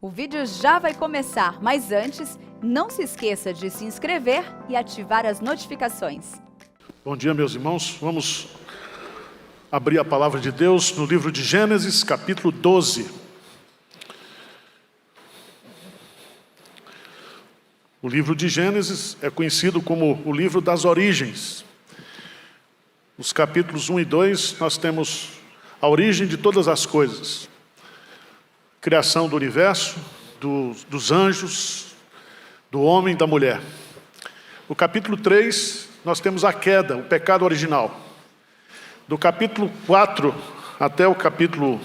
O vídeo já vai começar, mas antes, não se esqueça de se inscrever e ativar as notificações. Bom dia, meus irmãos. Vamos abrir a palavra de Deus no livro de Gênesis, capítulo 12. O livro de Gênesis é conhecido como o livro das origens. Nos capítulos 1 e 2, nós temos a origem de todas as coisas. Criação do universo, dos anjos, do homem e da mulher. No capítulo 3, nós temos a queda, o pecado original. Do capítulo 4 até o capítulo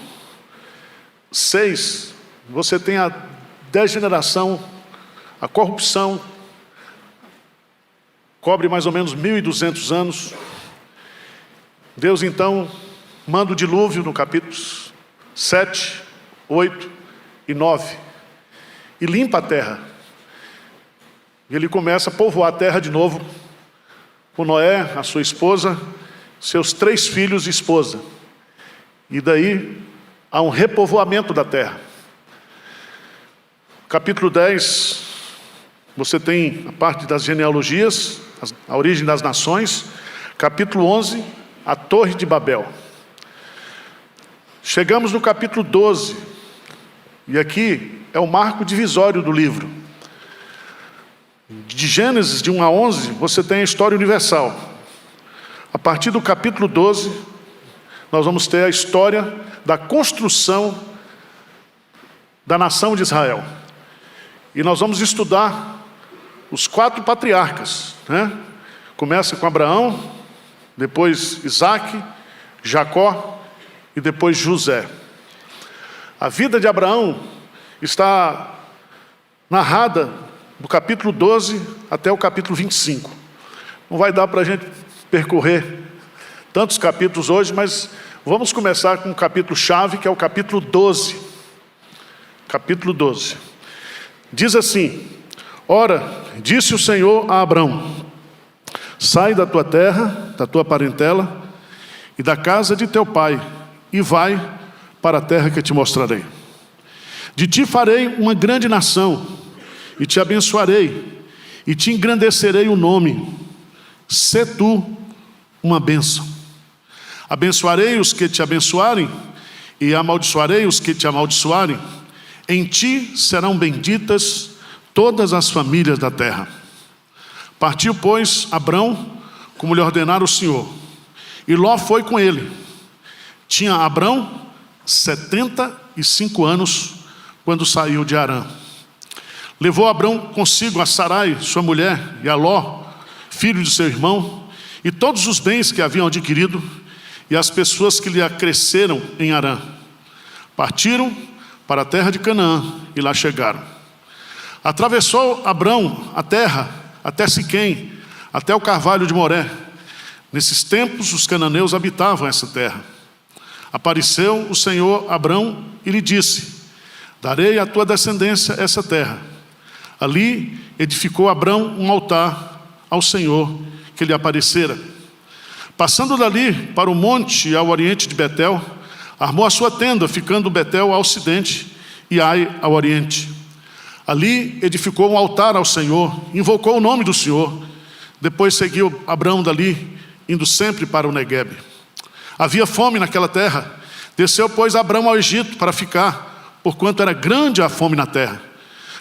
6, você tem a degeneração, a corrupção, cobre mais ou menos 1.200 anos. Deus então manda o dilúvio no capítulos 7, 8 e 9 e limpa a terra. E ele começa a povoar a terra de novo com Noé, a sua esposa, seus 3 filhos e esposa. E daí há um repovoamento da terra. Capítulo 10, você tem a parte das genealogias, a origem das nações. Capítulo 11, a Torre de Babel. Chegamos no capítulo 12, e aqui é o marco divisório do livro. De Gênesis, de 1 a 11, você tem a história universal. A partir do capítulo 12, nós vamos ter a história da construção da nação de Israel. E nós vamos estudar os 4 patriarcas, né? Começa com Abraão, depois Isaac, Jacó e depois José. A vida de Abraão está narrada do capítulo 12 até o capítulo 25. Não vai dar para a gente percorrer tantos capítulos hoje, mas vamos começar com o capítulo-chave, que é o capítulo 12. Capítulo 12. Diz assim: Ora, disse o Senhor a Abrão: sai da tua terra, da tua parentela e da casa de teu pai, e vai para a terra que te mostrarei. De ti farei uma grande nação, e te abençoarei, e te engrandecerei o nome. Sê tu uma bênção. Abençoarei os que te abençoarem, e amaldiçoarei os que te amaldiçoarem. Em ti serão benditas todas as famílias da terra. Partiu, pois, Abrão, como lhe ordenara o Senhor, e Ló foi com ele. Tinha Abrão 75 anos quando saiu de Harã. Levou Abrão consigo a Sarai, sua mulher, e a Ló, filho de seu irmão, e todos os bens que haviam adquirido, e as pessoas que lhe acresceram em Harã. Partiram para a terra de Canaã, e lá chegaram. Atravessou Abrão a terra, até Siquém, até o carvalho de Moré. Nesses tempos, os cananeus habitavam essa terra. Apareceu o Senhor a Abrão e lhe disse: darei à tua descendência essa terra. Ali edificou Abrão um altar ao Senhor que lhe aparecera. Passando dali para o monte ao oriente de Betel, armou a sua tenda, ficando Betel ao ocidente e Ai ao oriente. Ali edificou um altar ao Senhor, invocou o nome do Senhor. Depois seguiu Abrão dali, indo sempre para o Neguebe. Havia fome naquela terra. Desceu, pois, Abrão ao Egito para ficar, porquanto era grande a fome na terra.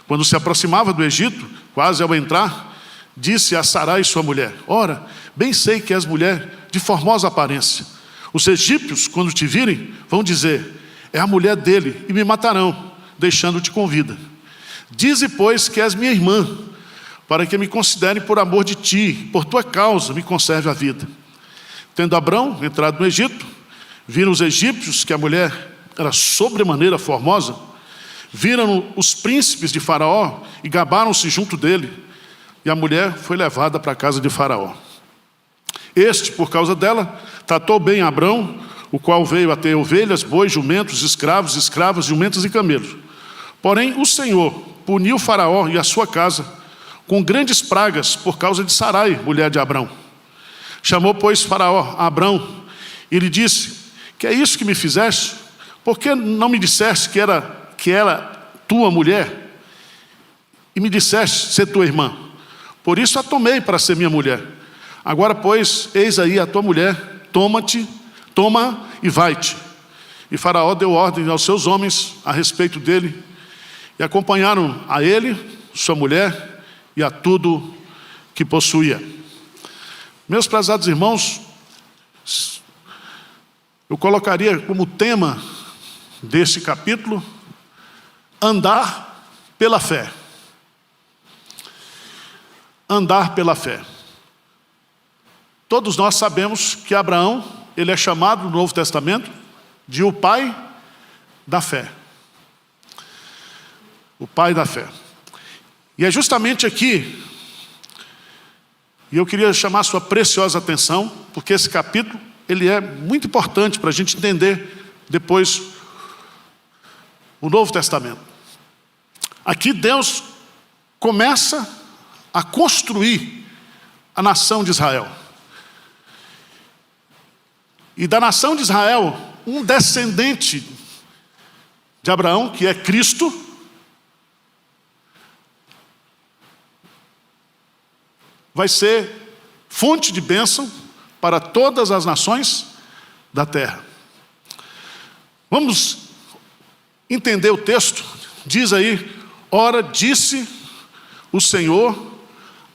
Quando se aproximava do Egito, quase ao entrar, disse a Sarai, sua mulher: ora, bem sei que és mulher de formosa aparência. Os egípcios, quando te virem, vão dizer: é a mulher dele, e me matarão, deixando-te com vida. Dize, pois, que és minha irmã, para que me considerem por amor de ti, por tua causa me conserve a vida. Tendo Abrão entrado no Egito, viram os egípcios que a mulher era sobremaneira formosa, viram os príncipes de Faraó e gabaram-se junto dele, e a mulher foi levada para a casa de Faraó. Este, por causa dela, tratou bem Abrão, o qual veio a ter ovelhas, bois, jumentos, escravos, escravas, jumentos e camelos. Porém, o Senhor puniu Faraó e a sua casa com grandes pragas por causa de Sarai, mulher de Abrão. Chamou, pois, Faraó a Abrão e lhe disse: que é isso que me fizeste? Por que não me disseste que ela tua mulher, e me disseste ser tua irmã. Por isso a tomei para ser minha mulher. Agora, pois, eis aí a tua mulher, toma e vai-te. E Faraó deu ordem aos seus homens a respeito dele, e acompanharam a ele, sua mulher, e a tudo que possuía. Meus prezados irmãos, eu colocaria como tema deste capítulo, andar pela fé. Andar pela fé. Todos nós sabemos que Abraão, ele é chamado no Novo Testamento de o pai da fé. O pai da fé. E é justamente aqui, e eu queria chamar a sua preciosa atenção, porque esse capítulo, ele é muito importante para a gente entender depois o Novo Testamento. Aqui Deus começa a construir a nação de Israel. E da nação de Israel, um descendente de Abraão, que é Cristo, vai ser fonte de bênção para todas as nações da terra. Vamos entender o texto. Diz aí: ora, disse o Senhor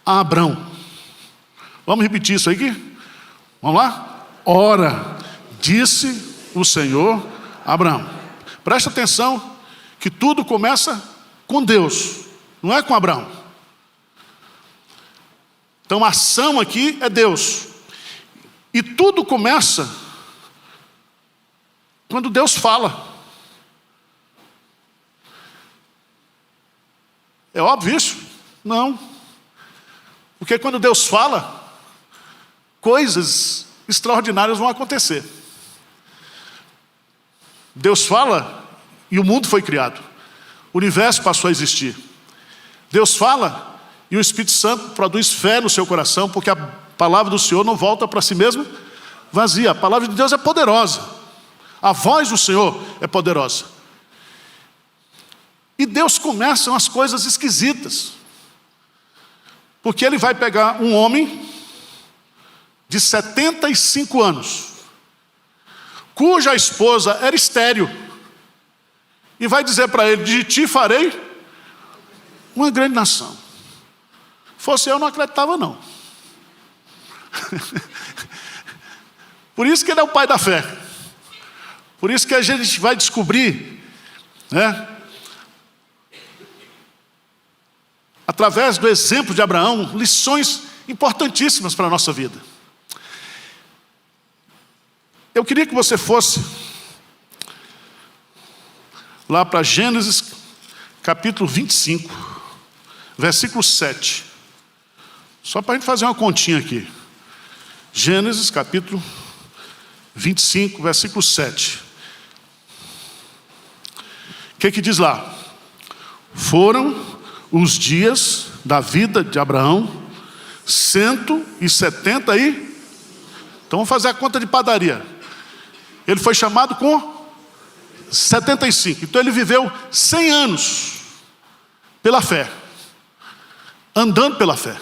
a Abrão. Vamos repetir isso aqui? Vamos lá? Ora, disse o Senhor a Abrão. Presta atenção que tudo começa com Deus, não é com Abrão. Então a ação aqui é Deus. E tudo começa quando Deus fala. É óbvio isso? Não. Porque quando Deus fala, coisas extraordinárias vão acontecer. Deus fala e o mundo foi criado. O universo passou a existir. Deus fala e o Espírito Santo produz fé no seu coração, porque a palavra do Senhor não volta para si mesmo vazia. A palavra de Deus é poderosa. A voz do Senhor é poderosa. E Deus começa umas coisas esquisitas. Porque Ele vai pegar um homem de 75 anos, cuja esposa era estéril, e vai dizer para ele: de ti farei uma grande nação. Fosse eu, não acreditava não. Por isso que ele é o pai da fé. Por isso que a gente vai descobrir, né, através do exemplo de Abraão, lições importantíssimas para a nossa vida. Eu queria que você fosse lá para Gênesis capítulo 25, versículo 7. Só para a gente fazer uma continha aqui. Gênesis capítulo 25, versículo 7. O que diz lá? Foram os dias da vida de Abraão 170 e... Então vamos fazer a conta de padaria. Ele foi chamado com 75. Então ele viveu 100 anos pela fé. Andando pela fé.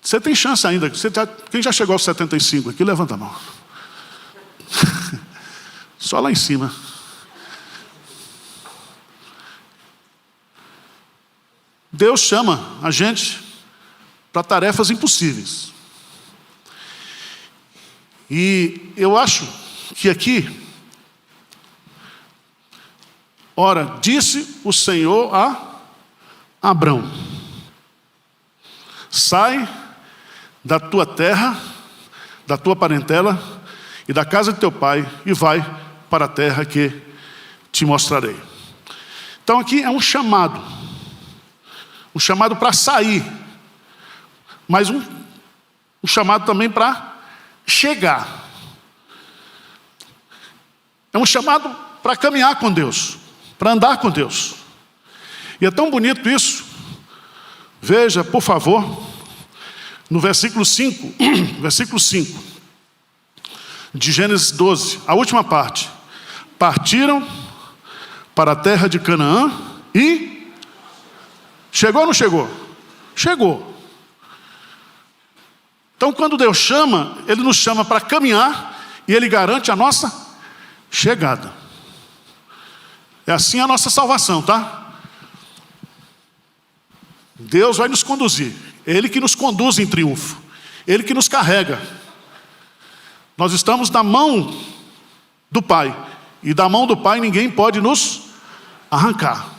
Você tem chance ainda. Quem já chegou aos 75 aqui, levanta a mão. Só lá em cima. Deus chama a gente para tarefas impossíveis. E eu acho que aqui, ora, disse o Senhor a Abrão: sai da tua terra, da tua parentela e da casa de teu pai e vai para a terra que te mostrarei. Então aqui é um chamado para sair, mas um chamado também para chegar. É um chamado para caminhar com Deus, para andar com Deus. E é tão bonito isso. Veja, por favor, no versículo 5, de Gênesis 12, a última parte. Partiram para a terra de Canaã e... Chegou ou não chegou? Chegou. Então, quando Deus chama, Ele nos chama para caminhar e Ele garante a nossa chegada. É assim a nossa salvação, tá? Deus vai nos conduzir. Ele que nos conduz em triunfo. Ele que nos carrega. Nós estamos na mão do Pai. E da mão do Pai ninguém pode nos arrancar.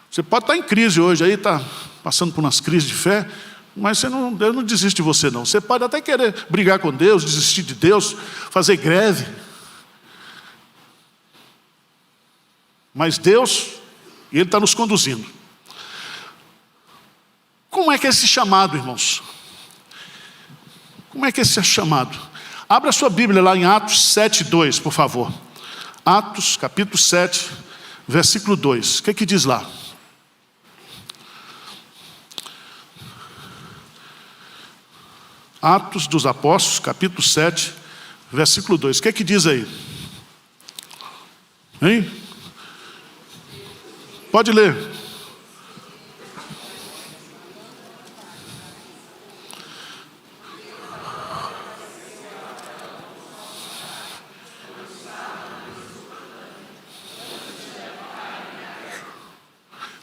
Você pode estar em crise hoje aí, está passando por umas crises de fé, mas Deus não desiste de você não. Você pode até querer brigar com Deus, desistir de Deus, fazer greve. Mas Deus, Ele está nos conduzindo. Como é que é esse chamado, irmãos? Como é que é esse chamado? Abra a sua Bíblia lá em Atos 7:2, por favor. Atos, capítulo 7, versículo 2. O que é que diz lá? Atos dos Apóstolos, capítulo 7, versículo 2. O que é que diz aí? Hein? Pode ler.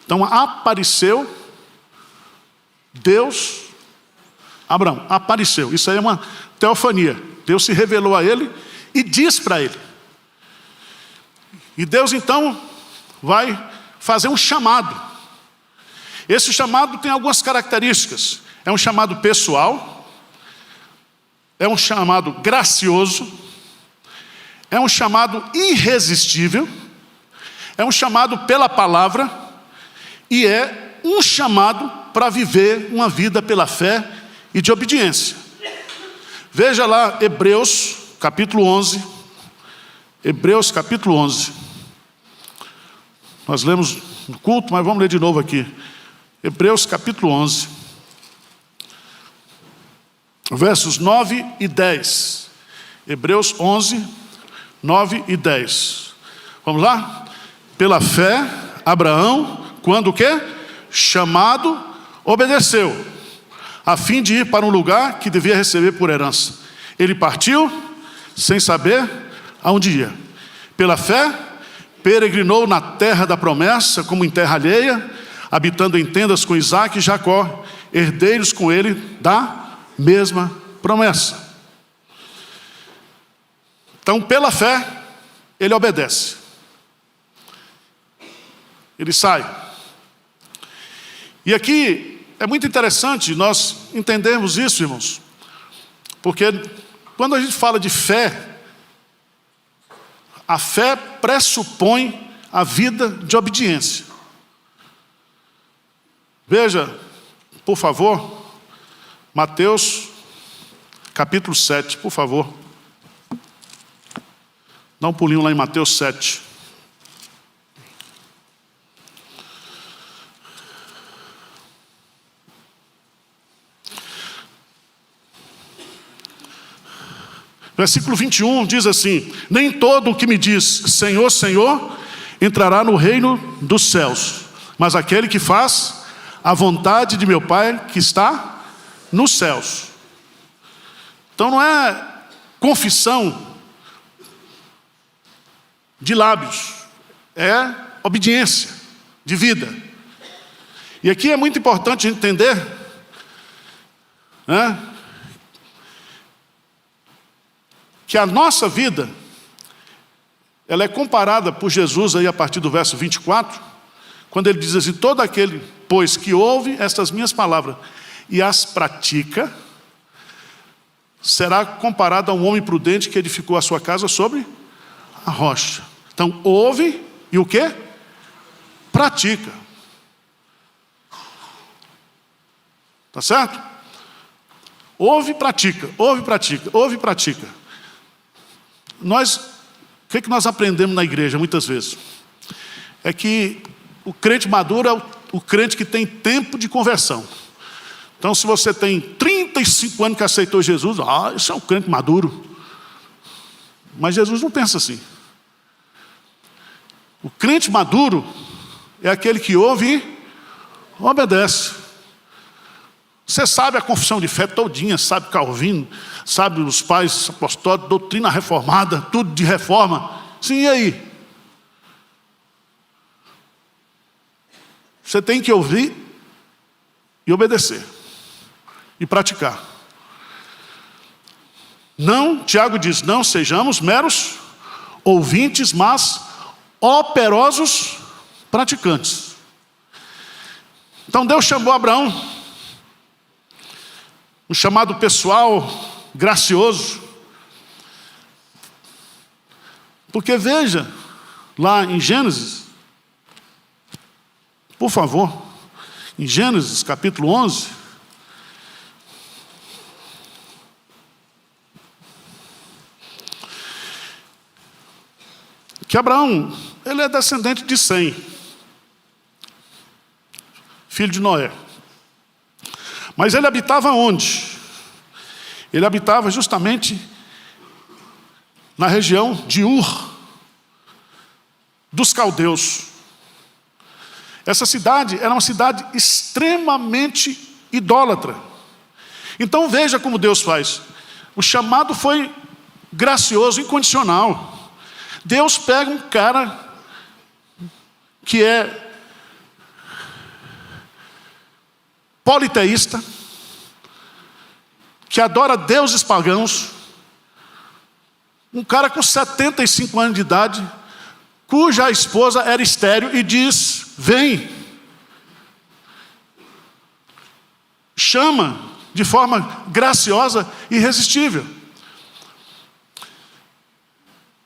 Então apareceu Deus, Abraão, apareceu. Isso aí é uma teofania. Deus se revelou a ele e diz para ele. E Deus então vai fazer um chamado. Esse chamado tem algumas características. É um chamado pessoal, é um chamado gracioso, é um chamado irresistível, é um chamado pela palavra e é um chamado para viver uma vida pela fé e de obediência. Veja lá Hebreus capítulo 11. Hebreus capítulo 11. Nós lemos no culto, mas vamos ler de novo aqui. Hebreus capítulo 11. Versos 9 e 10. Hebreus 11, 9 e 10. Vamos lá? Pela fé, Abraão, quando o quê? Chamado, obedeceu, a fim de ir para um lugar que devia receber por herança. Ele partiu, sem saber aonde ia. Pela fé, peregrinou na terra da promessa, como em terra alheia, habitando em tendas com Isaque e Jacó, herdeiros com ele da mesma promessa. Então, pela fé, ele obedece. Ele sai. E aqui é muito interessante nós entendermos isso, irmãos, porque quando a gente fala de fé, a fé pressupõe a vida de obediência. Veja, por favor, Mateus capítulo 7, por favor. Dá um pulinho lá em Mateus 7. Versículo 21 diz assim: nem todo o que me diz Senhor, Senhor entrará no reino dos céus, mas aquele que faz a vontade de meu Pai que está nos céus. Então não é confissão de lábios, é obediência de vida. E aqui é muito importante entender, né, que a nossa vida, ela é comparada por Jesus aí a partir do verso 24, quando ele diz assim: todo aquele, pois, que ouve estas minhas palavras e as pratica, será comparado a um homem prudente que edificou a sua casa sobre a rocha. Então, ouve e o quê? Pratica. Tá certo? Ouve e pratica, ouve e pratica, ouve e pratica. O que nós aprendemos na igreja muitas vezes? É que o crente maduro é o crente que tem tempo de conversão. Então, se você tem 30 75 anos que aceitou Jesus, isso é um crente maduro. Mas Jesus não pensa assim. O crente maduro é aquele que ouve e obedece. Você sabe a confissão de fé todinha, sabe Calvino, sabe os pais apostólicos, doutrina reformada, tudo de reforma. Sim, e aí? Você tem que ouvir e obedecer. E praticar. Não, Tiago diz, não sejamos meros ouvintes, mas operosos praticantes. Então Deus chamou Abraão, um chamado pessoal, gracioso. Porque veja, lá em Gênesis, por favor, em Gênesis capítulo 11, que Abraão, ele é descendente de Sem, filho de Noé. Mas ele habitava onde? Ele habitava justamente na região de Ur, dos caldeus. Essa cidade era uma cidade extremamente idólatra. Então veja como Deus faz. O chamado foi gracioso, incondicional. Deus pega um cara que é politeísta, que adora deuses pagãos, um cara com 75 anos de idade, cuja esposa era estéril, e diz, vem. Chama de forma graciosa e irresistível.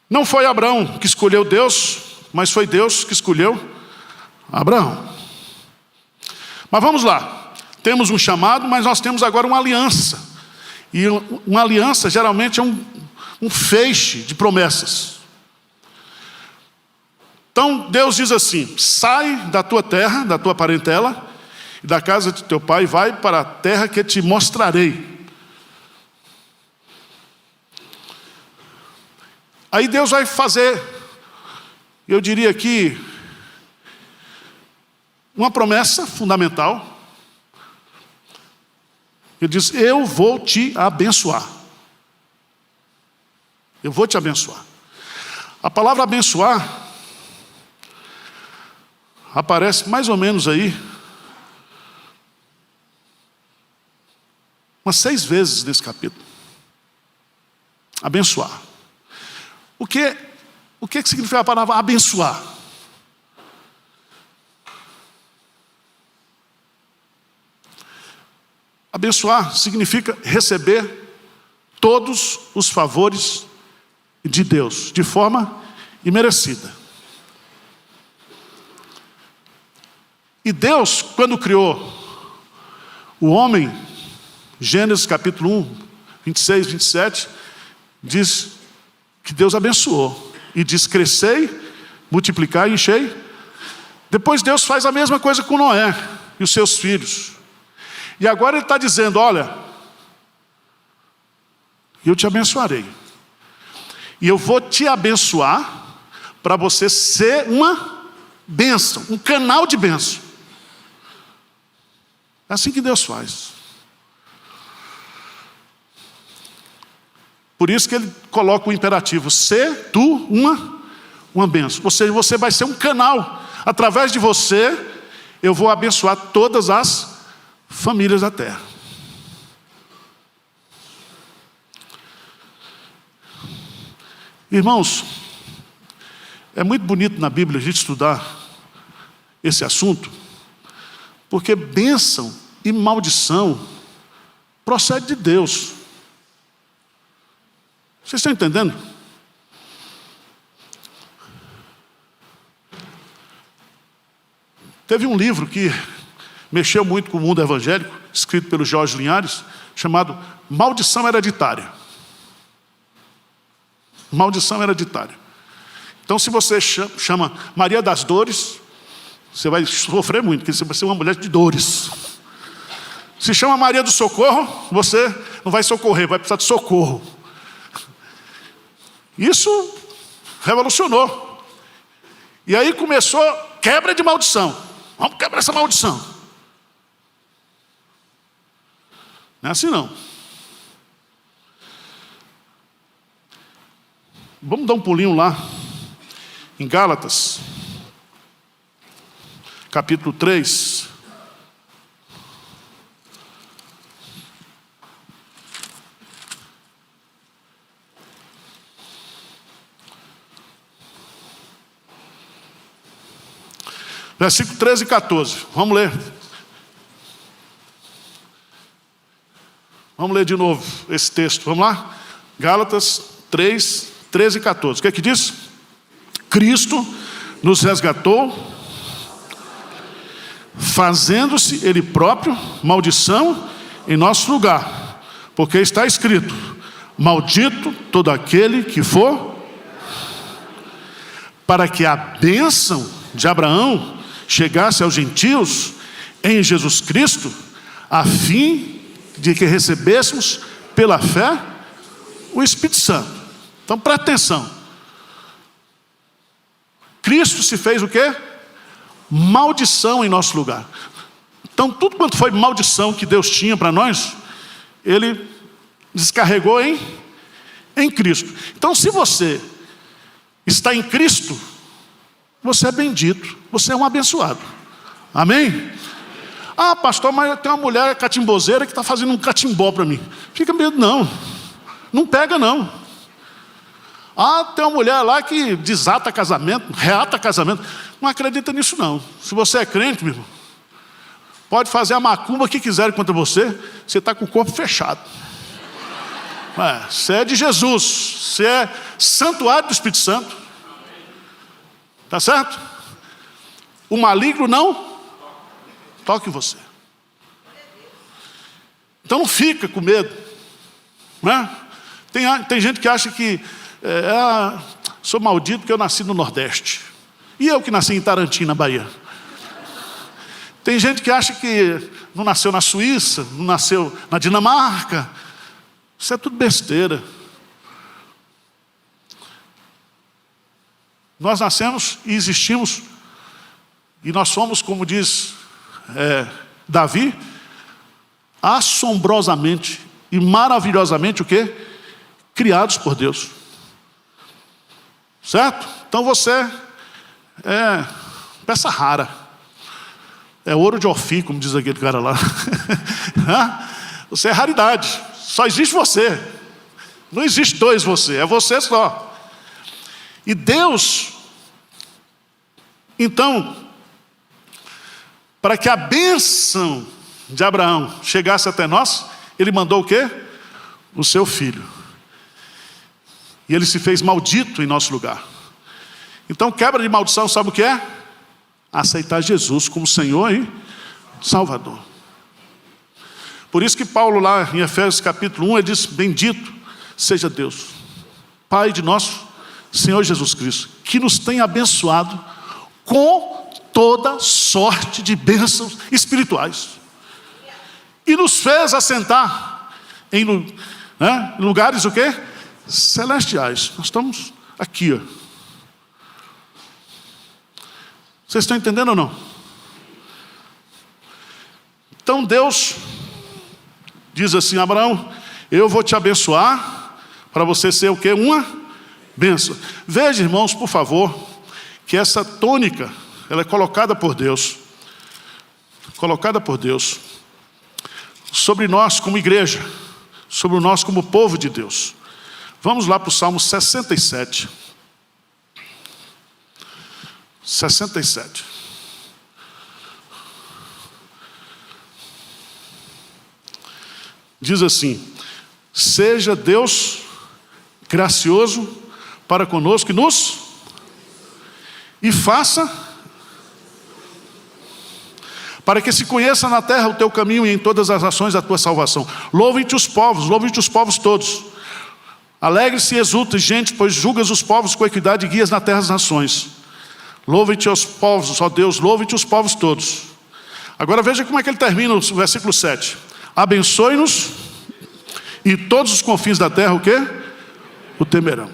Não foi Abraão que escolheu Deus, mas foi Deus que escolheu Abraão. Mas vamos lá. Temos um chamado, mas nós temos agora uma aliança. E uma aliança geralmente é um feixe de promessas. Então Deus diz assim, sai da tua terra, da tua parentela, e da casa de teu pai, vai para a terra que te mostrarei. Aí Deus vai fazer, eu diria aqui, uma promessa fundamental. Ele diz, eu vou te abençoar. Eu vou te abençoar. A palavra abençoar aparece mais ou menos aí umas 6 vezes nesse capítulo. Abençoar. O que significa a palavra abençoar? Abençoar significa receber todos os favores de Deus, de forma imerecida. E Deus, quando criou o homem, Gênesis capítulo 1, 26, 27, diz que Deus abençoou. E diz, crescei, multiplicai e enchei. Depois Deus faz a mesma coisa com Noé e os seus filhos. E agora Ele está dizendo, olha, eu te abençoarei. E eu vou te abençoar para você ser uma bênção, um canal de bênção. É assim que Deus faz. Por isso que Ele coloca o imperativo, ser tu uma bênção. Ou seja, você vai ser um canal. Através de você, eu vou abençoar todas as famílias da terra. Irmãos, é muito bonito na Bíblia a gente estudar esse assunto, porque bênção e maldição procede de Deus. Vocês estão entendendo? Teve um livro que mexeu muito com o mundo evangélico, escrito pelo Jorge Linhares, chamado Maldição Hereditária. Maldição hereditária. Então, se você chama Maria das Dores, você vai sofrer muito, porque você vai ser uma mulher de dores. Se chama Maria do Socorro, você não vai socorrer, vai precisar de socorro. Isso revolucionou. E aí começou quebra de maldição. Vamos quebrar essa maldição. Não é assim não. Vamos dar um pulinho lá, em Gálatas, capítulo 3. Versículo 13 e 14. Vamos ler. Vamos ler de novo esse texto. Vamos lá? Gálatas 3, 13 e 14. O que é que diz? Cristo nos resgatou, fazendo-se Ele próprio maldição em nosso lugar. Porque está escrito: maldito todo aquele que for, para que a bênção de Abraão chegasse aos gentios em Jesus Cristo, a fim de que recebêssemos pela fé o Espírito Santo. Então presta atenção. Cristo se fez o quê? Maldição em nosso lugar. Então tudo quanto foi maldição que Deus tinha para nós, Ele descarregou em Cristo. Então se você está em Cristo, você é bendito, você é um abençoado. Amém? Ah, pastor, mas tem uma mulher catimbozeira que está fazendo um catimbó para mim. Fica medo, não. Não pega, não. Ah, tem uma mulher lá que desata casamento, reata casamento. Não acredita nisso, não. Se você é crente, meu irmão, pode fazer a macumba que quiser contra você, você está com o corpo fechado. Você é de Jesus, você é santuário do Espírito Santo. Tá certo? O maligno não toque em você. Então não fica com medo, né? Tem gente que acha que sou maldito porque eu nasci no Nordeste. E eu que nasci em Tarantina, Bahia. Tem gente que acha que não nasceu na Suíça, não nasceu na Dinamarca. Isso é tudo besteira. Nós nascemos e existimos, e nós somos, como diz Davi, assombrosamente e maravilhosamente o quê? Criados por Deus. Certo? Então você é peça rara. É ouro de Ofir, como diz aquele cara lá. Você é raridade. Só existe você. Não existe dois você, é você só. E Deus, então, para que a bênção de Abraão chegasse até nós, Ele mandou o quê? O seu filho. E Ele se fez maldito em nosso lugar. Então, quebra de maldição, sabe o que é? Aceitar Jesus como Senhor e Salvador. Por isso que Paulo lá em Efésios capítulo 1, ele diz: bendito seja Deus, Pai de nosso Senhor Jesus Cristo, que nos tem abençoado com toda sorte de bênçãos espirituais. E nos fez assentar em lugares o quê? Celestiais. Nós estamos aqui, ó. Vocês estão entendendo ou não? Então Deus diz assim: Abraão, eu vou te abençoar para você ser o quê? Uma bênção. Veja, irmãos, por favor, que essa tônica, ela é colocada por Deus sobre nós como igreja, sobre nós como povo de Deus. Vamos lá para o Salmo 67. 67. Diz assim: seja Deus gracioso para conosco e faça para que se conheça na terra o teu caminho e em todas as ações da tua salvação. Louvem-te os povos todos. Alegre-se e exulte, gente, pois julgas os povos com equidade e guias na terra as nações. Louvem-te os povos, ó Deus, louvem-te os povos todos. Agora veja como é que ele termina o versículo 7. Abençoe-nos e todos os confins da terra o quê? O temerão.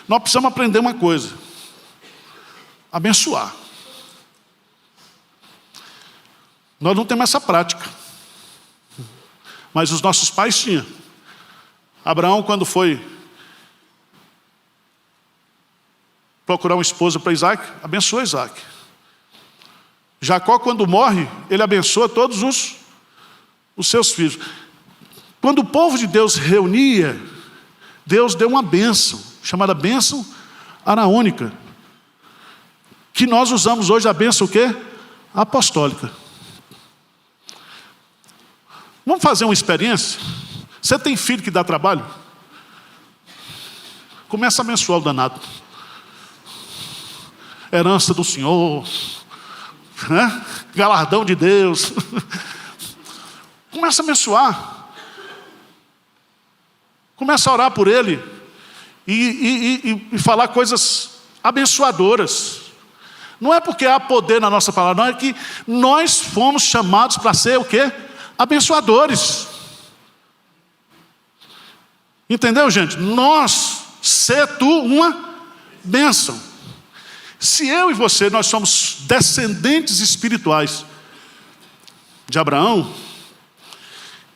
Nós precisamos aprender uma coisa. Abençoar. Nós não temos essa prática. Mas os nossos pais tinham. Abraão, quando foi procurar uma esposa para Isaac, abençoou Isaac. Jacó, quando morre, ele abençoa todos os seus filhos. Quando o povo de Deus reunia, Deus deu uma bênção, chamada bênção araônica, que nós usamos hoje a bênção o quê? Apostólica. Vamos fazer uma experiência? Você tem filho que dá trabalho? Começa a abençoar o danado. Herança do Senhor, né? Galardão de Deus. Começa a abençoar. Começa a orar por ele e falar coisas abençoadoras. Não é porque há poder na nossa palavra, não, é que nós fomos chamados para ser o quê? Abençoadores. Entendeu, gente? Nós, ser tu uma bênção. Se eu e você, nós somos descendentes espirituais de Abraão,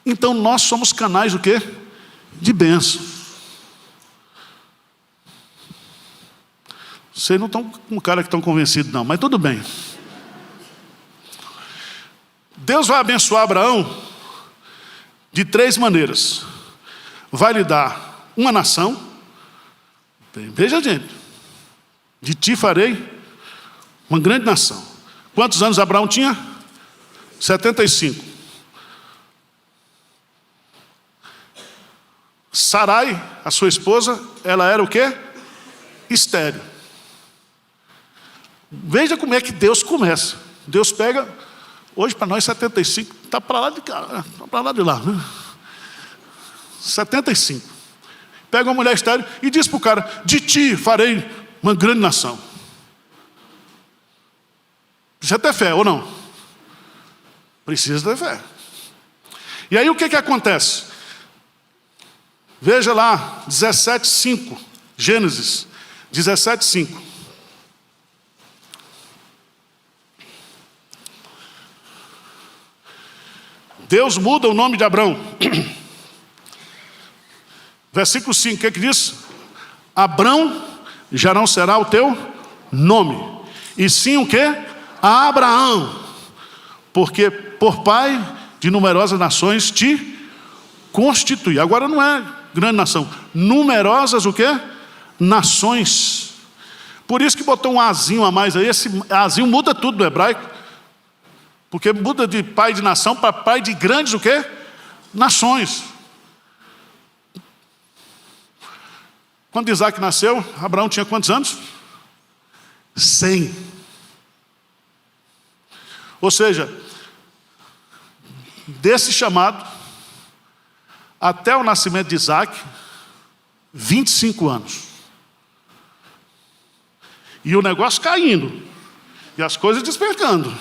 então nós somos canais do quê? De bênção. Vocês não estão com um cara que estão convencidos não, mas tudo bem. Deus vai abençoar Abraão de 3 maneiras. Vai lhe dar uma nação. Veja, gente. De ti farei uma grande nação. Quantos anos Abraão tinha? 75. Sarai, a sua esposa, ela era o quê? Estéril. Veja como é que Deus começa. Deus pega, hoje para nós 75, está para lá de cá, está para lá de lá, né? 75. Pega uma mulher estéril e diz para o cara, de ti farei uma grande nação. Precisa ter fé, ou não? Precisa ter fé. E aí o que acontece? Veja lá, 17:5, Gênesis 17:5. Deus muda o nome de Abrão. Versículo 5, o que diz? Abrão já não será o teu nome, e sim o quê? Abraão, porque por pai de numerosas nações te constitui. Agora não é grande nação, numerosas o quê? Nações. Por isso que botou um azinho a mais aí. Esse azinho muda tudo no hebraico, porque muda de pai de nação para pai de grandes o quê? Nações. Quando Isaac nasceu, Abraão tinha quantos anos? 100. Ou seja, desse chamado até o nascimento de Isaac, 25 anos. E o negócio caindo. E as coisas despencando.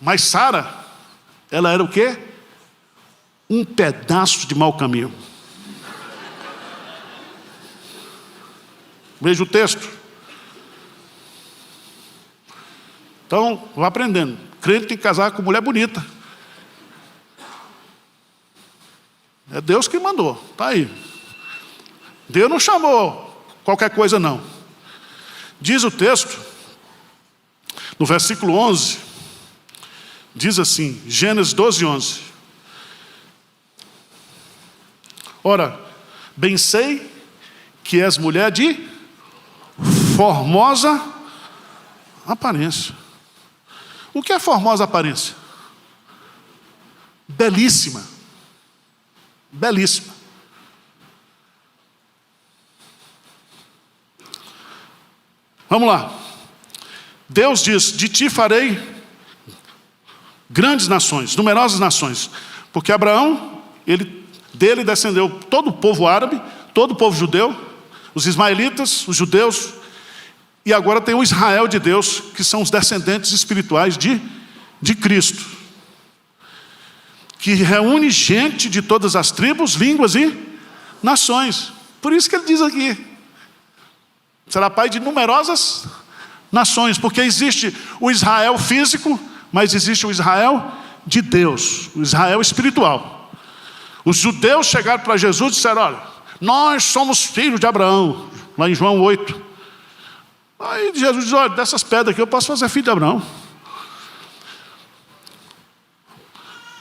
Mas Sara, ela era o quê? Um pedaço de mau caminho. Veja o texto. Então, vá aprendendo. Crente tem que casar com mulher bonita. É Deus que mandou, está aí. Deus não chamou qualquer coisa não. Diz o texto, no versículo 11, diz assim, Gênesis 12:11. Ora, bem sei que és mulher de formosa aparência. O que é formosa aparência? Belíssima. Belíssima. Vamos lá. Deus diz, de ti farei grandes nações, numerosas nações. Porque Abraão, dele descendeu todo o povo árabe, todo o povo judeu, os ismaelitas, os judeus. E agora tem o Israel de Deus, que são os descendentes espirituais de Cristo, que reúne gente de todas as tribos, línguas e nações. Por isso que ele diz aqui, será pai de numerosas nações, porque existe o Israel físico, mas existe o Israel de Deus, o Israel espiritual. Os judeus chegaram para Jesus e disseram: olha, nós somos filhos de Abraão, lá em João 8. Aí Jesus diz: olha, dessas pedras aqui eu posso fazer filho de Abraão.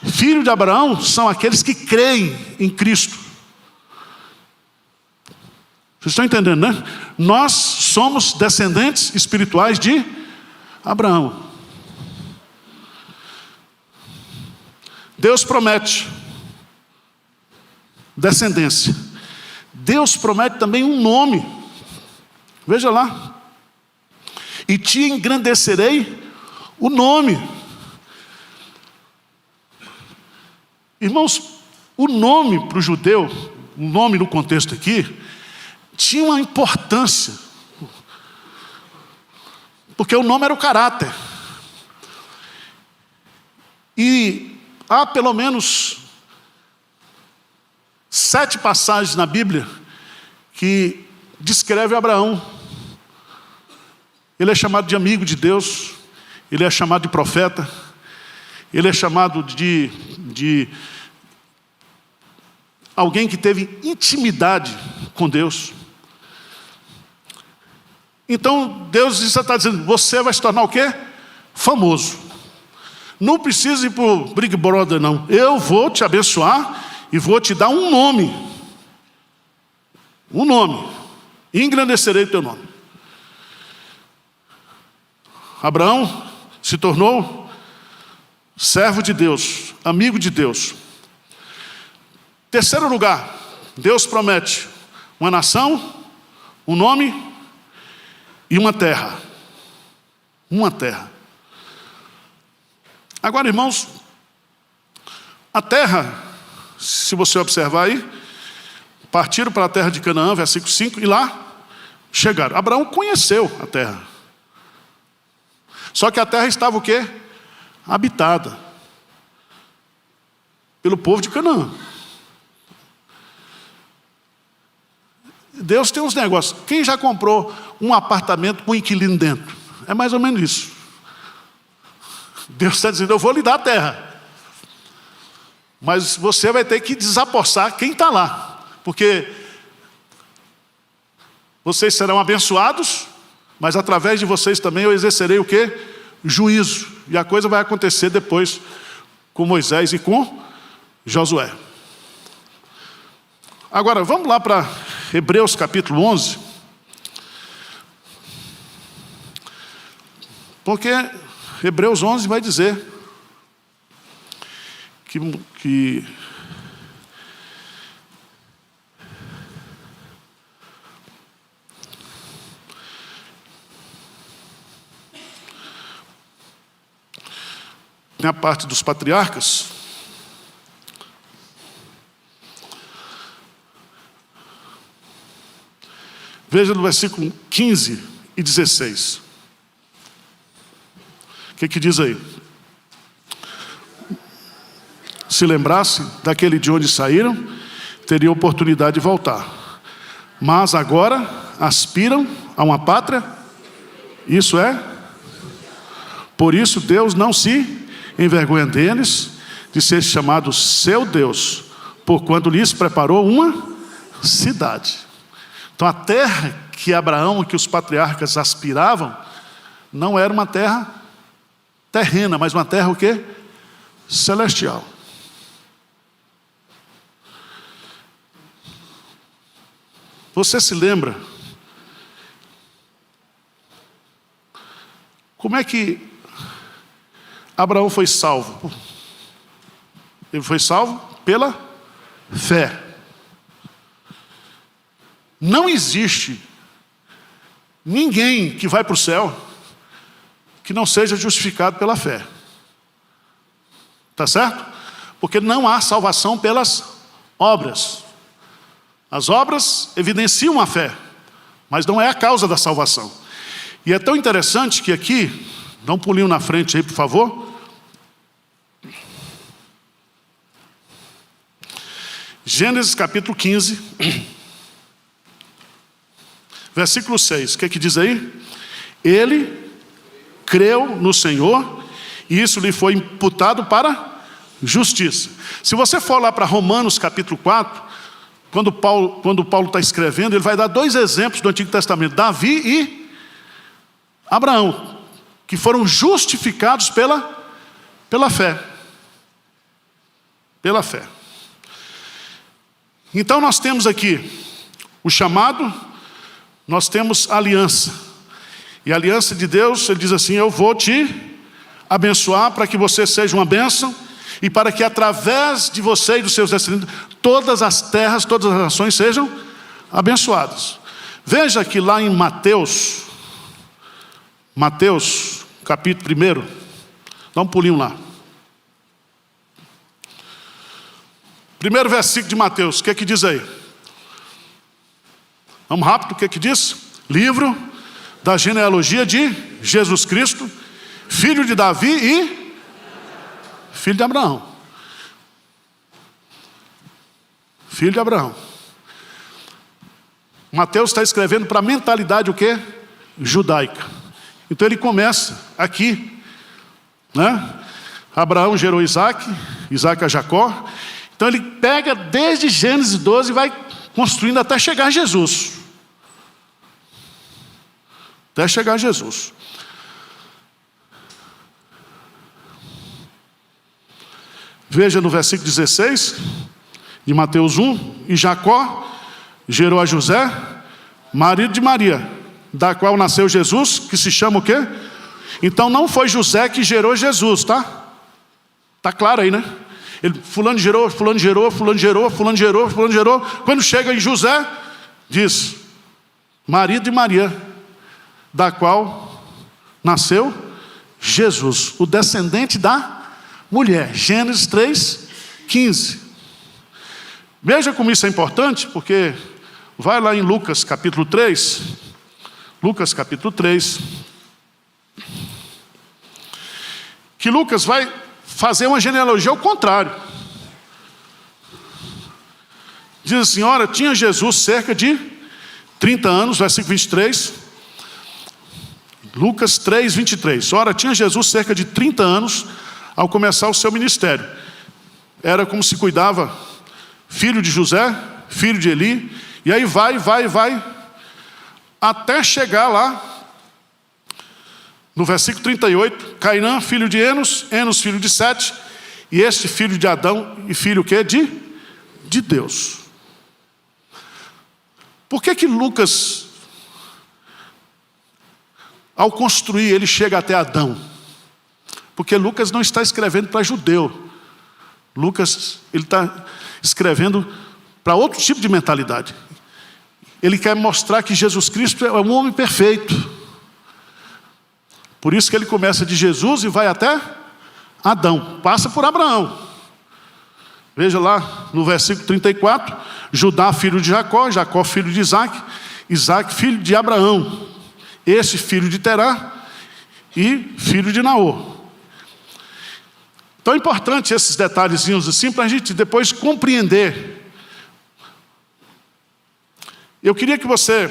Filho de Abraão são aqueles que creem em Cristo. Vocês estão entendendo, né? Nós somos descendentes espirituais de Abraão. Deus promete descendência. Deus promete também um nome. Veja lá. E te engrandecerei o nome. Irmãos, o nome para o judeu, o nome no contexto aqui, tinha uma importância. Porque o nome era o caráter. E há pelo menos 7 passagens na Bíblia que descrevem Abraão. Ele é chamado de amigo de Deus, ele é chamado de profeta, ele é chamado de alguém que teve intimidade com Deus. Então Deus está dizendo: você vai se tornar o quê? Famoso. Não precisa ir para o Big Brother, não. Eu vou te abençoar e vou te dar um nome. Um nome. E engrandecerei o teu nome. Abraão se tornou servo de Deus, amigo de Deus. Terceiro lugar, Deus promete uma nação, um nome e uma terra. Uma terra. Agora, irmãos, a terra, se você observar aí, partiram para a terra de Canaã, versículo 5, e lá chegaram. Abraão conheceu a terra. Só que a terra estava o quê? Habitada pelo povo de Canaã. Deus tem uns negócios. Quem já comprou um apartamento com inquilino dentro? É mais ou menos isso. Deus está dizendo: eu vou lhe dar a terra, mas você vai ter que desapossar quem está lá, porque vocês serão abençoados, mas através de vocês também eu exercerei o quê? Juízo. E a coisa vai acontecer depois com Moisés e com Josué. Agora, vamos lá para Hebreus capítulo 11. Porque Hebreus 11 vai dizer que tem a parte dos patriarcas. Veja no versículo 15 e 16. O que diz aí? Se lembrasse daquele de onde saíram, teriam oportunidade de voltar. Mas agora aspiram a uma pátria. Isso é? Por isso Deus não se envergonha deles, de ser chamado seu Deus, porquanto lhes preparou uma cidade. Então a terra que Abraão e que os patriarcas aspiravam, não era uma terra terrena, mas uma terra o quê? Celestial. Você se lembra como é que Abraão foi salvo? Ele foi salvo pela fé. Não existe ninguém que vai para o céu que não seja justificado pela fé. Tá certo? Porque não há salvação pelas obras. As obras evidenciam a fé, mas não é a causa da salvação. E é tão interessante que aqui, dá um pulinho na frente aí, por favor. Gênesis capítulo 15, versículo 6. O que diz aí? Ele creu no Senhor e isso lhe foi imputado para justiça. Se você for lá para Romanos capítulo 4, quando Paulo está escrevendo, ele vai dar 2 exemplos do Antigo Testamento, Davi e Abraão, que foram justificados pela fé. Pela fé. Então nós temos aqui o chamado, nós temos a aliança. E a aliança de Deus, ele diz assim: eu vou te abençoar para que você seja uma bênção e para que através de você e dos seus descendentes, todas as terras, todas as nações sejam abençoadas. Veja que lá em Mateus capítulo 1, dá um pulinho lá. Primeiro versículo de Mateus, o que diz aí? Vamos rápido, o que diz? Livro da genealogia de Jesus Cristo, filho de Davi e filho de Abraão. Filho de Abraão. Mateus está escrevendo para a mentalidade o quê? Judaica. Então ele começa aqui, né? Abraão gerou Isaac, Isaac a Jacó. Então ele pega desde Gênesis 12 e vai construindo até chegar a Jesus. Até chegar a Jesus. Veja no versículo 16 de Mateus 1, e Jacó gerou a José, marido de Maria, da qual nasceu Jesus, que se chama o quê? Então não foi José que gerou Jesus, tá? Tá claro aí, né? Fulano gerou, fulano gerou, fulano gerou, fulano gerou, fulano gerou. Quando chega em José, diz, marido de Maria, da qual nasceu Jesus, o descendente da mulher. Gênesis 3:15. Veja como isso é importante, porque vai lá em Lucas capítulo 3. Lucas capítulo 3. Que Lucas vai fazer uma genealogia ao contrário. Diz assim, ora, tinha Jesus cerca de 30 anos, versículo 23. Lucas 3:23. Ora, tinha Jesus cerca de 30 anos ao começar o seu ministério. Era como se cuidava, filho de José, filho de Eli, e aí vai, até chegar lá, no versículo 38, Cainã, filho de Enos, Enos, filho de Sete, e este filho de Adão, e filho o quê? De Deus. Por que Lucas, ao construir, ele chega até Adão? Porque Lucas não está escrevendo para judeu. Lucas, ele está escrevendo para outro tipo de mentalidade. Ele quer mostrar que Jesus Cristo é um homem perfeito. Por isso que ele começa de Jesus e vai até Adão. Passa por Abraão. Veja lá no versículo 34. Judá, filho de Jacó. Jacó, filho de Isaac. Isaac, filho de Abraão. Esse filho de Terá. E filho de Naor. Então é importante esses detalhezinhos assim para a gente depois compreender. Eu queria que você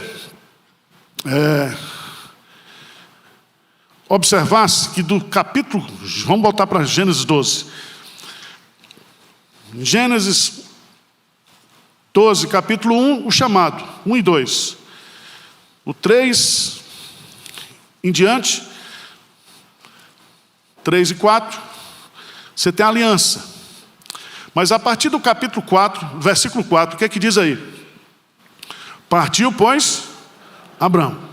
observasse que do capítulo, vamos voltar para Gênesis 12. Gênesis 12, capítulo 1, o chamado, 1 e 2. O 3 em diante, 3 e 4, você tem a aliança. Mas a partir do capítulo 4, versículo 4, o que é que diz aí? Partiu, pois, Abraão.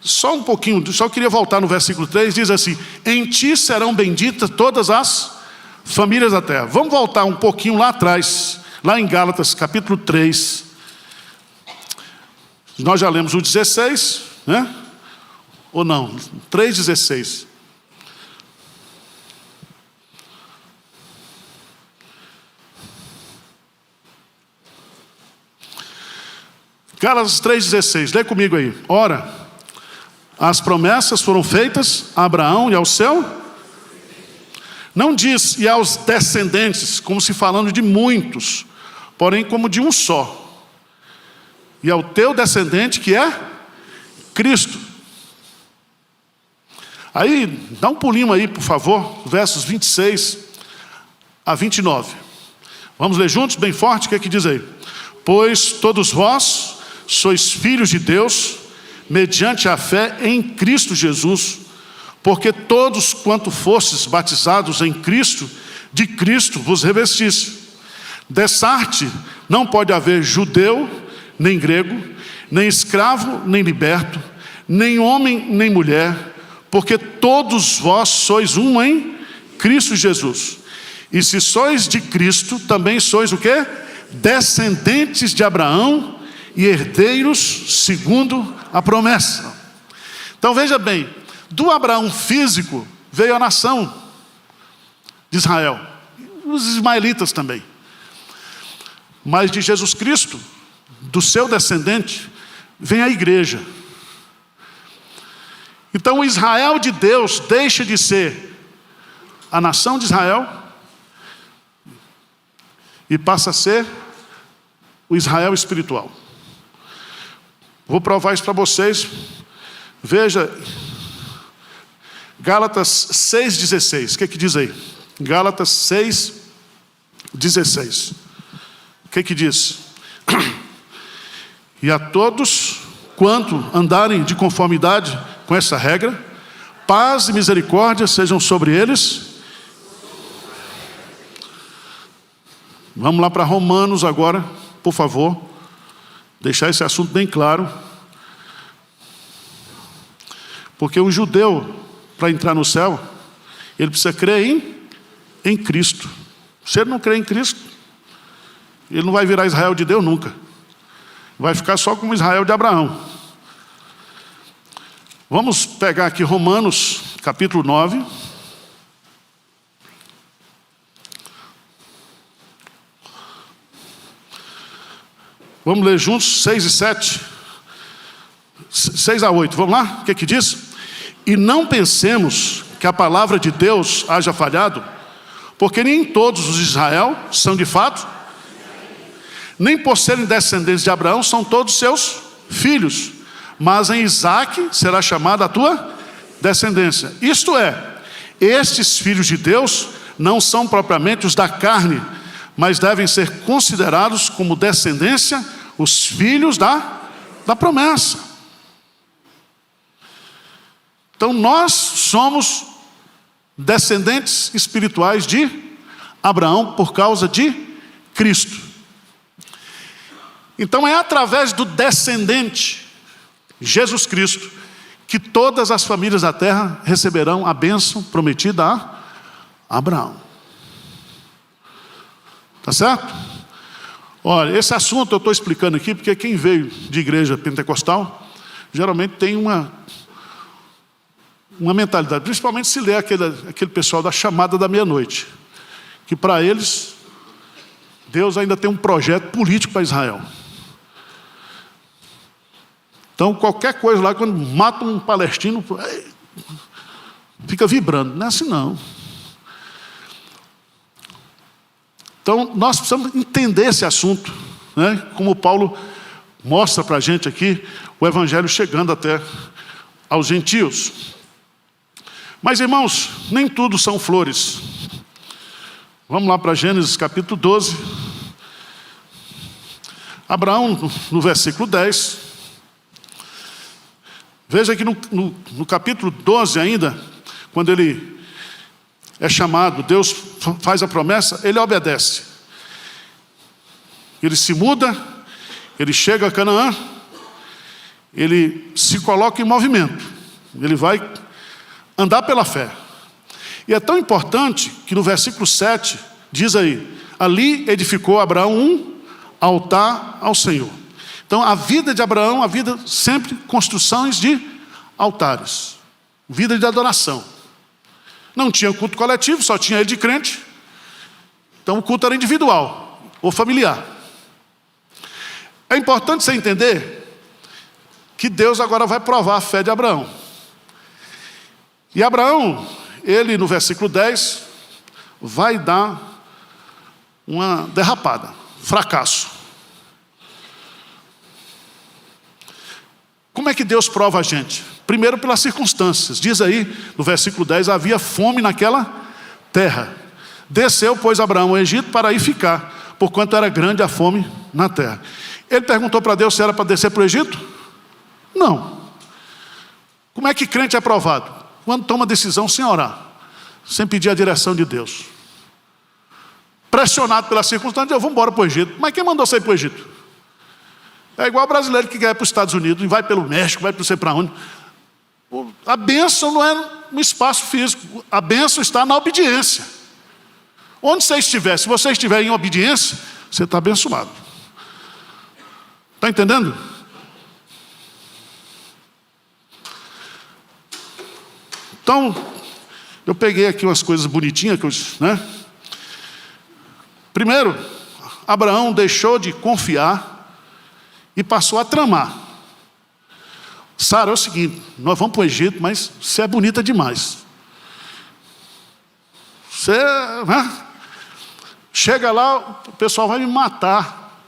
Só um pouquinho, só queria voltar no versículo 3, diz assim, em ti serão benditas todas as famílias da terra. Vamos voltar um pouquinho lá atrás, lá em Gálatas, capítulo 3. Nós já lemos o 16, né? Ou não? 3,16. Gálatas 3,16, lê comigo aí. Ora, as promessas foram feitas a Abraão e ao seu. Não diz e aos descendentes, como se falando de muitos, porém como de um só. E ao teu descendente, que é Cristo. Aí, dá um pulinho aí, por favor, versos 26 a 29. Vamos ler juntos, bem forte, o que é que diz aí? Pois todos vós sois filhos de Deus, mediante a fé em Cristo Jesus, porque todos quanto fostes batizados em Cristo, de Cristo vos revestiste. Dessarte não pode haver judeu, nem grego, nem escravo, nem liberto, nem homem, nem mulher, porque todos vós sois um em Cristo Jesus. E se sois de Cristo, também sois o quê? Descendentes de Abraão e herdeiros segundo a promessa. Então veja bem, do Abraão físico veio a nação de Israel, os ismaelitas também. Mas de Jesus Cristo, do seu descendente, vem a igreja. Então o Israel de Deus deixa de ser a nação de Israel e passa a ser o Israel espiritual. Vou provar isso para vocês. Veja, Gálatas 6,16. O que diz aí? Gálatas 6,16. O que diz? E a todos quanto andarem de conformidade com essa regra, paz e misericórdia sejam sobre eles. Vamos lá para Romanos agora, por favor. Deixar esse assunto bem claro. Porque o judeu, para entrar no céu, ele precisa crer em Cristo. Se ele não crer em Cristo, ele não vai virar Israel de Deus nunca. Vai ficar só como Israel de Abraão. Vamos pegar aqui Romanos, capítulo 9. Vamos ler juntos, 6 e 7. 6 a 8, vamos lá? O que diz? E não pensemos que a palavra de Deus haja falhado, porque nem todos os de Israel são de fato, nem por serem descendentes de Abraão são todos seus filhos, mas em Isaque será chamada a tua descendência. Isto é, estes filhos de Deus não são propriamente os da carne, mas devem ser considerados como descendência os filhos da promessa. Então nós somos descendentes espirituais de Abraão por causa de Cristo. Então é através do descendente, Jesus Cristo, que todas as famílias da terra receberão a bênção prometida a Abraão. Tá certo? Olha, esse assunto eu estou explicando aqui porque quem veio de igreja pentecostal geralmente tem uma mentalidade, principalmente se lê aquele pessoal da chamada da meia-noite, que para eles Deus ainda tem um projeto político para Israel. Então qualquer coisa lá, quando mata um palestino, fica vibrando. Não é assim não. Então nós precisamos entender esse assunto, né? Como Paulo mostra para a gente aqui, o evangelho chegando até aos gentios. Mas irmãos, nem tudo são flores. Vamos lá para Gênesis capítulo 12. Abraão, no versículo 10. Veja que no capítulo 12 ainda, quando ele é chamado, Deus faz a promessa, ele obedece. Ele se muda, ele chega a Canaã, ele se coloca em movimento, ele vai andar pela fé. E é tão importante que no versículo 7 diz aí, ali edificou Abraão um altar ao Senhor. Então a vida de Abraão, a vida sempre construções de altares, vida de adoração. Não tinha culto coletivo, só tinha ele de crente. Então o culto era individual ou familiar. É importante você entender que Deus agora vai provar a fé de Abraão. E Abraão, ele no versículo 10, vai dar uma derrapada, fracasso. Como é que Deus prova a gente? Primeiro pelas circunstâncias. Diz aí, no versículo 10, havia fome naquela terra. Desceu, pois, Abraão ao Egito para ir ficar, porquanto era grande a fome na terra. Ele perguntou para Deus se era para descer para o Egito? Não. Como é que crente é provado? Quando toma decisão sem orar, sem pedir a direção de Deus. Pressionado pela circunstância, eu vou embora para o Egito. Mas quem mandou sair para o Egito? É igual o brasileiro que quer ir para os Estados Unidos e vai pelo México, vai para não sei para onde. A bênção não é no espaço físico, a bênção está na obediência. Onde você estiver, se você estiver em obediência, você está abençoado. Está entendendo? Então, eu peguei aqui umas coisas bonitinhas, né? Primeiro, Abraão deixou de confiar e passou a tramar. Sara, é o seguinte, nós vamos para o Egito, mas você é bonita demais. Você, né? Chega lá, o pessoal vai me matar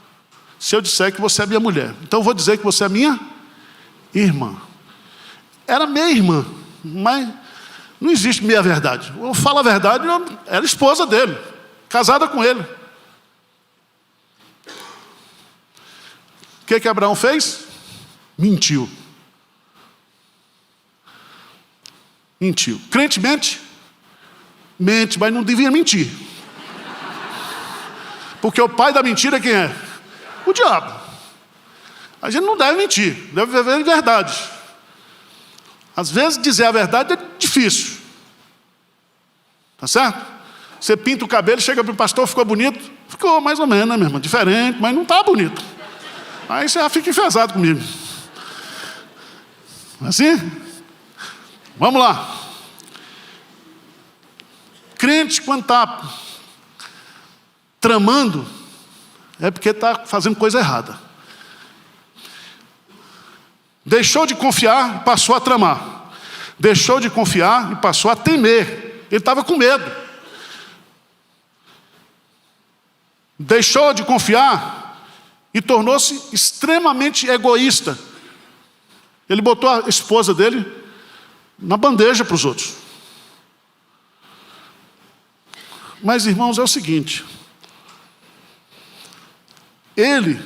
se eu disser que você é minha mulher. Então eu vou dizer que você é minha irmã. Era minha irmã, mas não existe meia verdade. Eu falo a verdade, eu era esposa dele, casada com ele. O que Abraão fez? Mentiu. Mentiu. Crente mente? Mente, mas não devia mentir. Porque o pai da mentira quem é? O diabo. A gente não deve mentir, deve viver em verdade. Às vezes dizer a verdade é difícil. Tá certo? Você pinta o cabelo, chega para o pastor, ficou bonito? Ficou mais ou menos, né, meu irmão? Diferente, mas não está bonito. Aí você já fica enfesado comigo. Assim? Vamos lá. Crente, quando está tramando, é porque está fazendo coisa errada. Deixou de confiar e passou a tramar. Deixou de confiar e passou a temer. Ele estava com medo. Deixou de confiar e tornou-se extremamente egoísta. Ele botou a esposa dele na bandeja para os outros. Mas, irmãos, é o seguinte. Ele,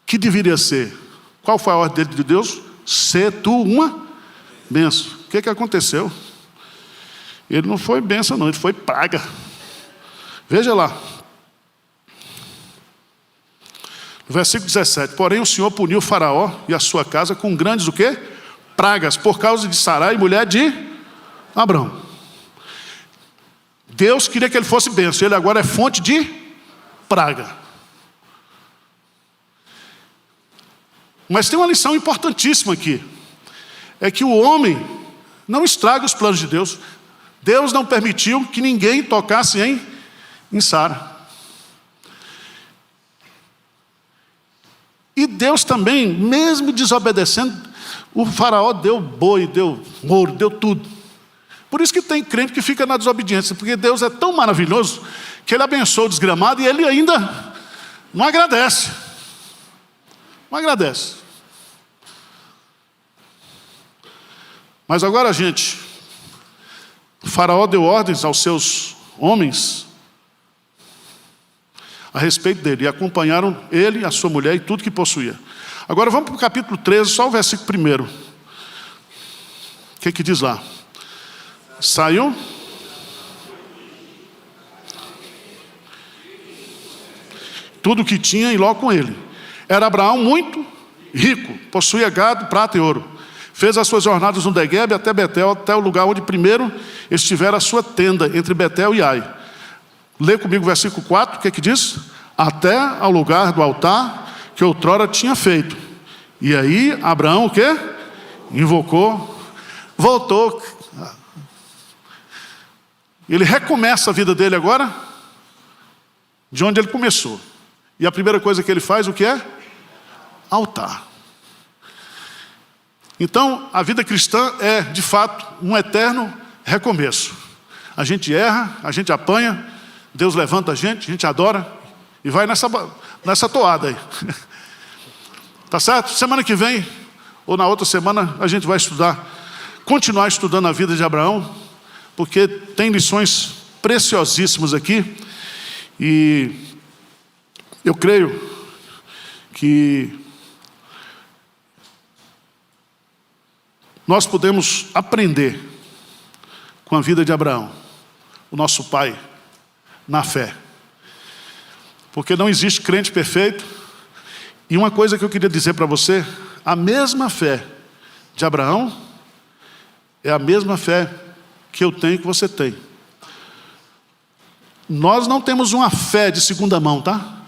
que deveria ser, qual foi a ordem dele de Deus? Ser tu uma bênção. O que aconteceu? Ele não foi bênção não, ele foi praga. Veja lá. No versículo 17. Porém o Senhor puniu o faraó e a sua casa com grandes o quê? Pragas, por causa de Sarai, mulher de Abraão. Deus queria que ele fosse bênção, ele agora é fonte de praga. Mas tem uma lição importantíssima aqui. É que o homem não estraga os planos de Deus. Deus não permitiu que ninguém tocasse em Sara. E Deus também, mesmo desobedecendo, o faraó deu boi, deu ouro, deu tudo. Por isso que tem crente que fica na desobediência, porque Deus é tão maravilhoso que ele abençoa o desgramado e ele ainda não agradece. Não agradece. Mas agora, gente, o faraó deu ordens aos seus homens a respeito dele, e acompanharam ele, a sua mulher e tudo que possuía. Agora vamos para o capítulo 13, só o versículo 1. O que diz lá? Saiu tudo o que tinha e logo com ele. Era Abraão muito rico, possuía gado, prata e ouro. Fez as suas jornadas no Neguebe até Betel, até o lugar onde primeiro estivera a sua tenda, entre Betel e Ai. Lê comigo o versículo 4, o que diz? Até ao lugar do altar que outrora tinha feito. E aí Abraão o quê? Invocou, voltou. Ele recomeça a vida dele agora de onde ele começou. E a primeira coisa que ele faz, o que é? Altar. Então, a vida cristã é, de fato, um eterno recomeço. A gente erra, a gente apanha, Deus levanta a gente adora e vai nessa toada aí. Tá certo? Semana que vem, ou na outra semana, a gente vai continuar estudando a vida de Abraão, porque tem lições preciosíssimas aqui, e eu creio que nós podemos aprender com a vida de Abraão, o nosso pai, na fé. Porque não existe crente perfeito. E uma coisa que eu queria dizer para você, a mesma fé de Abraão é a mesma fé que eu tenho e que você tem. Nós não temos uma fé de segunda mão, tá?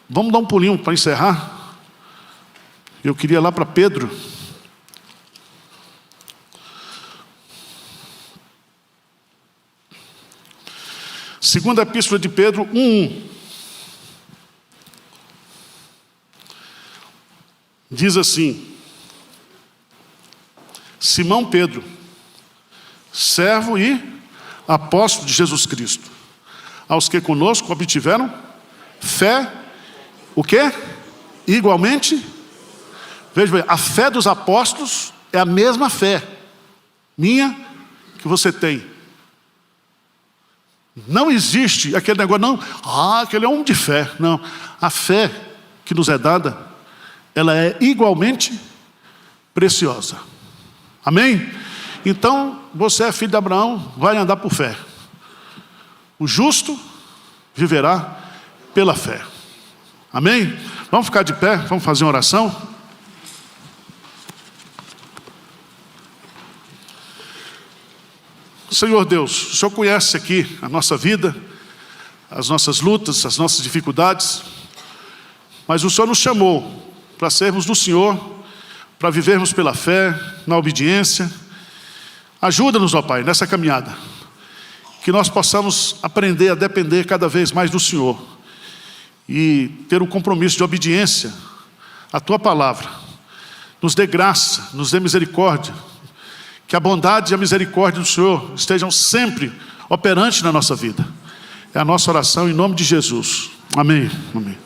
Vamos dar um pulinho para encerrar. Eu queria ir lá para Pedro. Segunda Epístola de Pedro 1:1. Diz assim: Simão Pedro, servo e apóstolo de Jesus Cristo, aos que conosco obtiveram fé, o quê? Igualmente, veja bem, a fé dos apóstolos é a mesma fé minha que você tem. Não existe aquele negócio, não, aquele é um de fé. Não, a fé que nos é dada, ela é igualmente preciosa. Amém? Então, você é filho de Abraão, vai andar por fé. O justo viverá pela fé. Amém? Vamos ficar de pé, vamos fazer uma oração. Senhor Deus, o Senhor conhece aqui a nossa vida, as nossas lutas, as nossas dificuldades, mas o Senhor nos chamou para sermos do Senhor, para vivermos pela fé, na obediência. Ajuda-nos, ó Pai, nessa caminhada, que nós possamos aprender a depender cada vez mais do Senhor e ter um compromisso de obediência à Tua palavra. Nos dê graça, nos dê misericórdia, que a bondade e a misericórdia do Senhor estejam sempre operantes na nossa vida. É a nossa oração em nome de Jesus. Amém. Amém.